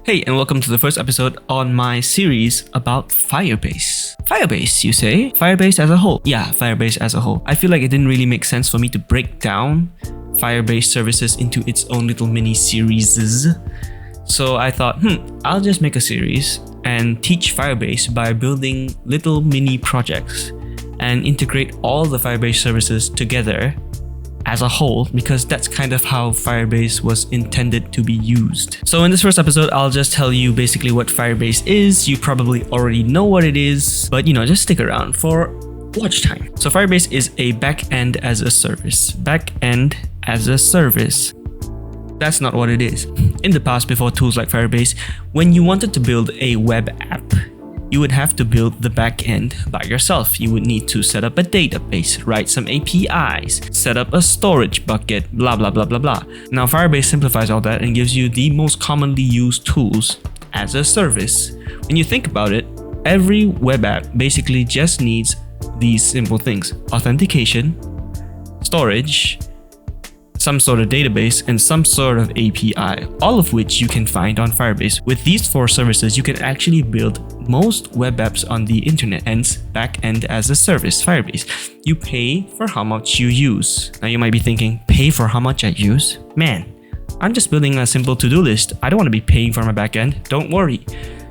Hey, and welcome to the first episode on my series about Firebase. Firebase, you say? Firebase as a whole? Yeah, Firebase as a whole. I feel like it didn't really make sense for me to break down Firebase services into its own little mini series. So I thought, I'll just make a series and teach Firebase by building little mini projects and integrate all the Firebase services together as a whole, because that's kind of how Firebase was intended to be used. So in this first episode, I'll just tell you basically what Firebase is. You probably already know what it is, but just stick around for watch time. So Firebase is a backend as a service. Backend as a service. That's not what it is. In the past, before tools like Firebase, when you wanted to build a web app, you would have to build the backend by yourself. You would need to set up a database, write some APIs, set up a storage bucket, blah, blah, blah, blah, blah. Now, Firebase simplifies all that and gives you the most commonly used tools as a service. When you think about it, every web app basically just needs these simple things: authentication, storage, some sort of database, and some sort of API, all of which you can find on Firebase. With these four services, you can actually build most web apps on the internet, hence backend as a service, Firebase. You pay for how much you use. Now you might be thinking, pay for how much I use? Man, I'm just building a simple to-do list. I don't want to be paying for my backend. Don't worry.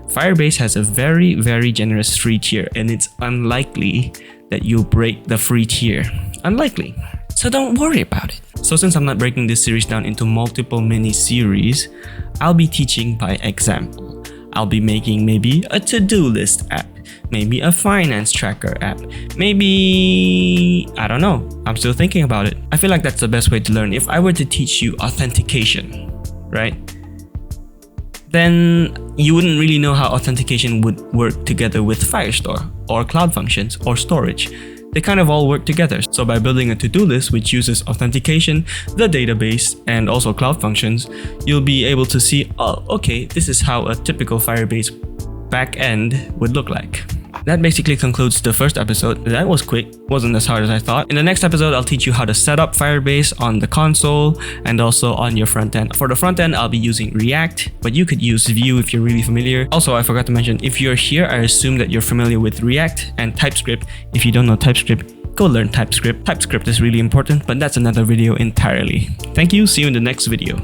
Firebase has a very, very generous free tier, and it's unlikely that you'll break the free tier. Unlikely. So don't worry about it. So since I'm not breaking this series down into multiple mini series, I'll be teaching by example. I'll be making maybe a to-do list app, maybe a finance tracker app, maybe, I don't know, I'm still thinking about it. I feel like that's the best way to learn. If I were to teach you authentication, right? Then you wouldn't really know how authentication would work together with Firestore or Cloud Functions or storage. They kind of all work together. So by building a to-do list which uses authentication, the database, and also Cloud Functions, you'll be able to see, oh, okay, this is how a typical Firebase backend would look like. That basically concludes the first episode. That was quick, wasn't as hard as I thought. In the next episode, I'll teach you how to set up Firebase on the console and also on your front end. For the front end, I'll be using React, but you could use Vue if you're really familiar. Also, I forgot to mention, if you're here, I assume that you're familiar with React and TypeScript. If you don't know TypeScript, go learn TypeScript. TypeScript is really important, but that's another video entirely. Thank you, see you in the next video.